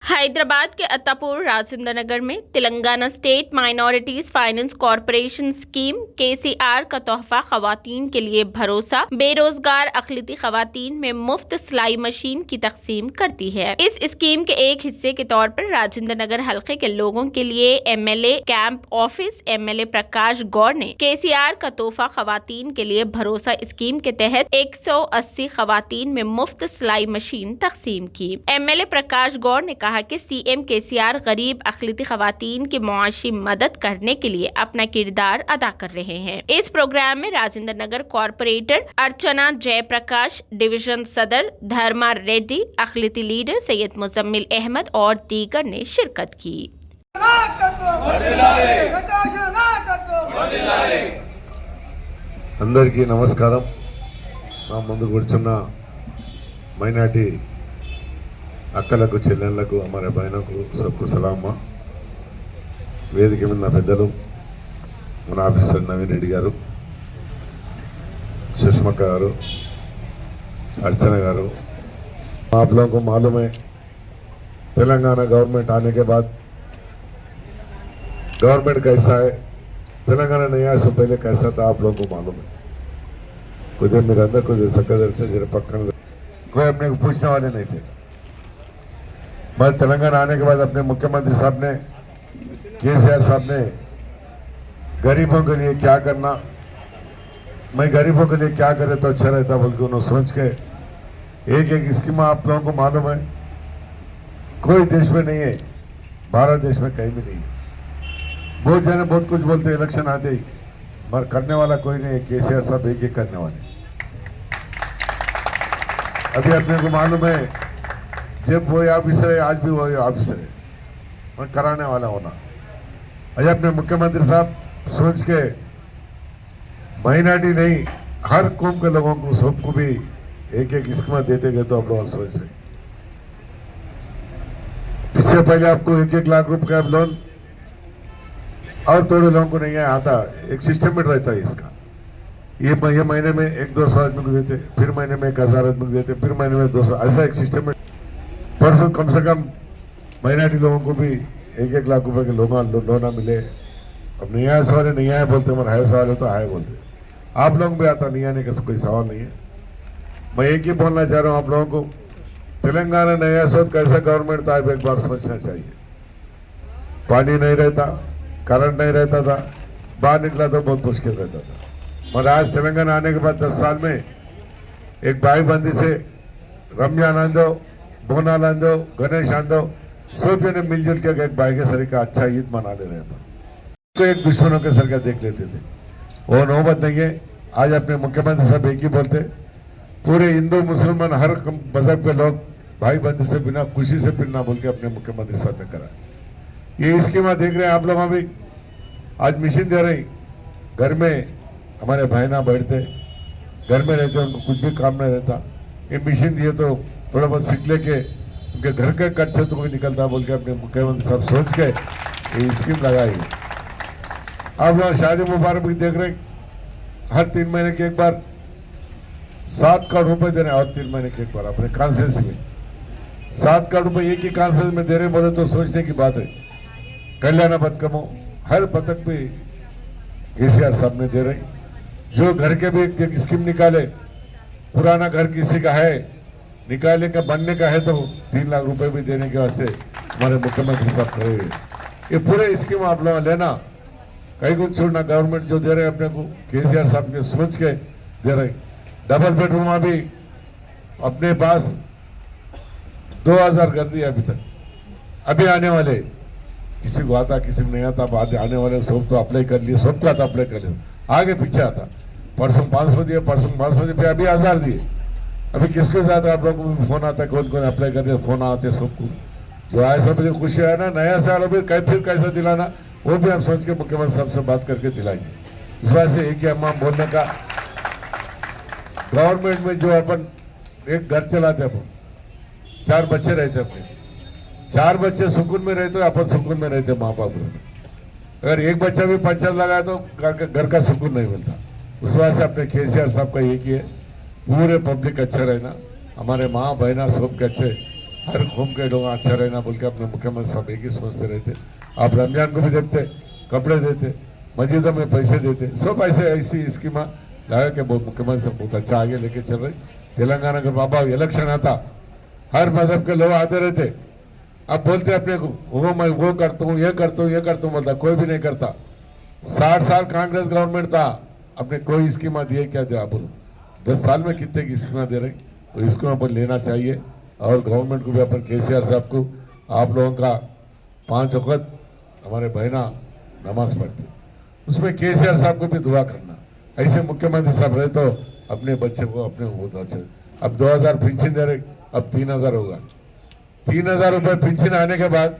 हैदराबाद के अत्तापुर राजेंद्र नगर में Telangana state minorities finance corporation scheme KCR का तोहफा खवातीन के लिए भरोसा बेरोजगार अकलिती खवातीन में मुफ्त सिलाई मशीन की तकसीम करती है। इस स्कीम के एक हिस्से के तौर पर राजेंद्र नगर हल्के के लोगों के लिए MLA कैंप ऑफिस MLA प्रकाश गौड़ ने KCR का तोहफा खवातीन के लिए भरोसा स्कीम के तहत 180 खवातीन में मुफ्त सिलाई मशीन तकसीम की। MLA प्रकाश गौड़ ने कहा कि CM KCR गरीब अकलिती खवातीन की मुआशी मदद करने के लिए अपना किरदार अदा कर रहे हैं। इस प्रोग्राम में राजेंद्र नगर कॉरपोरेटर अर्चना जयप्रकाश, डिवीजन सदर धर्मा रेड्डी, अकलिती लीडर सैयद मुजम्मिल अहमद और दीगर ने शिरकत की। అందరికీ నమస్కారం। నా ముందు కూర్చున్న మైనార్టీ అక్కలకు, చెల్లెళ్లకు, हमारे बहनों को सबको सलाम। వేదిక మీద నా పెద్దలు, మన ఆఫీసర్ నవీన్ రెడ్డి గారు, సుష్మక్క గారు, अर्चना गारू, आप लोगों को मालूम है तेलंगाना गवर्नमेंट आने के बाद गवर्नमेंट कैसा है, तेलंगाना नहीं आया से पहले कैसा था आप लोगों को मालूम है। कुछ देर मेरे अंदर, कुछ देर सकदर थे, जरा पक्का कोई अपने को पूछने वाले नहीं थे। बस तेलंगाना आने के बाद अपने मुख्यमंत्री साहब ने, KCR साहब ने गरीबों के लिए क्या करना, मैं गरीबों के लिए क्या करे तो अच्छा रहता बोल के उन्होंने सोच के एक एक स्कीम आप लोगों को मालूम है कोई देश में नहीं है, भारत देश में कहीं भी नहीं है। बहुत जने बहुत कुछ बोलते इलेक्शन आते ही, मगर करने वाला कोई नहीं है। KCR साहब एक एक करने वाले। अभी अपने को मालूम है जब वही ऑफिसर है, आज भी वही ऑफिसर है, मगर कराने वाला होना। आज अपने मुख्यमंत्री साहब सोच के माइनॉरिटी नहीं, हर कौम के लोगों को सबको भी एक एक स्कीम देते गए। तो आप लोग सोच से इससे पहले आपको 1-1 लाख रुपए का लोन और थोड़े लोगों को नहीं आता, एक सिस्टमेट रहता है इसका। ये महीने में 100-200 आदमी को देते, फिर महीने में 1000 आदमी को देते, फिर महीने में 200, ऐसा एक सिस्टमेट। परसों कम से कम माइनॉरिटी लोगों को भी 1-1 लाख रुपए के लोना मिले। अब नहीं आया सवाल नहीं आया बोलते, मगर है सवाल है तो आए बोलते। आप लोग भी आता नहीं आने का कोई सवाल नहीं है। मैं एक ही बोलना चाह रहा हूँ आप लोगों को, तेलंगाना नया सोच कैसा गवर्नमेंट था एक बार सोचना चाहिए। पानी नहीं रहता, करंट नहीं रहता था, बाहर निकला तो बहुत मुश्किल रहता था। मगर आज तेलंगाना आने के बाद 10 साल में एक भाई बंदी से रमजान आंदो, बोनाल आंदो, गणेश आंदो, सब जने मिलजुल के एक भाई के सर का अच्छा ईद मना ले रहे हैं। तो एक दुश्मनों के सर का देख लेते थे, वो नौबत नहीं है। आज अपने मुख्यमंत्री साहब एक ही बोलते, पूरे हिंदू मुसलमान हर मजहब के लोग भाई बंदी से बिना खुशी से फिरना बोल के अपने मुख्यमंत्री साहब ने करा। ये स्कीम देख रहे हैं आप लोग। अभी आज मशीन दे रही, घर में हमारे बहना बैठते, घर में रहते, उनको कुछ भी काम नहीं रहता, ये मशीन दिए तो थोड़ा बहुत सीख लेके उनके घर के खर्च से तो कोई निकलता बोल के अपने मुख्यमंत्री साहब सोच के ये स्कीम लगाई। आप लोग शादी मुबारक भी देख रहे, हर 3 महीने के एक बार 7 करोड़ रुपए दे रहे, और 3 महीने के एक बार अपने कॉन्सेंस में 7 करोड़ रुपए एक ही कॉन्सेंस में दे रहे बोले तो सोचने की बात है। कल्याण पथकमो हर पथक भी KCR साहब ने दे रहे। जो घर के भी एक स्कीम निकाले, पुराना घर किसी का है निकाले का बनने का है तो 3 लाख रुपए भी देने के वास्ते हमारे मुख्यमंत्री साहब खड़े हुए। ये पूरे स्कीम आप लोग लेना, कहीं कुछ छोड़ना। गवर्नमेंट जो दे रहे अपने को KCR साहब के सोच के दे रहे। डबल बेडरूम अभी अपने पास 2000 कर दिया अभी तक। अभी आने वाले किसी को आता किसी को नहीं आता, अब आने वाले सब तो अप्लाई कर लिए, सबको आता अप्लाई कर लिया, आगे पीछे आता। परसों 500 दिए, परसों 500 दिए, अभी 1000 दिए। अभी किसके साथ आप लोगों को फोन आता है, कौन कौन अप्लाई कर दिया, फोन आते सबको। जो आए सब मुझे खुशी है ना, नया साल अभी फिर कैसा दिलाना वो भी हम सोच के मुख्यमंत्री साहब से बात करके दिलाएंगे। इस बात से एक ही अम्मा बोलने का, गवर्नमेंट में जो अपन एक घर चलाते, अपन 4 बच्चे रहते, अपने 4 बच्चे सुकून में रहते, अपन सुकून में रहते माँ बाप। अगर एक बच्चा भी पंचायत लगाए तो घर का सुकून नहीं मिलता। उस वजह से अपने KCR साहब का एक ही है, पूरे पब्लिक अच्छे रहना, हमारे माँ बहना सब के अच्छे हर कौम के लोग अच्छा रहना बोल के अपने मुख्यमंत्री साहब एक ही सोचते रहते। आप रमजान को भी देखते, कपड़े देते, मस्जिदों में पैसे देते, सब ऐसे ऐसी स्कीमा लगा के बहुत मुख्यमंत्री साहब बहुत अच्छा आगे लेके चल रहे। तेलंगाना का बाबा इलेक्शन आता, हर मजहब के लोग आते रहते, अब बोलते अपने को वो मैं वो करता हूँ, ये करता हूँ, ये करता हूँ, बोलता कोई भी नहीं करता। 60 साल कांग्रेस गवर्नमेंट था, अपने कोई स्कीमा दिए क्या दिया बोलो? 10 साल में कितने की स्कीमा दे रही? तो इसको अपन लेना चाहिए और गवर्नमेंट को भी अपन केसीआर साहब को, आप लोगों का 5 वक्त हमारे बहना नमाज पढ़ते, उसमें केसीआर साहब को भी दुआ करना। ऐसे मुख्यमंत्री साहब रहे तो अपने बच्चे को अपने बहुत अच्छे। अब 2000 पेंशन दे रहे, अब 3000 होगा। 3000 रुपये पेंशन आने के बाद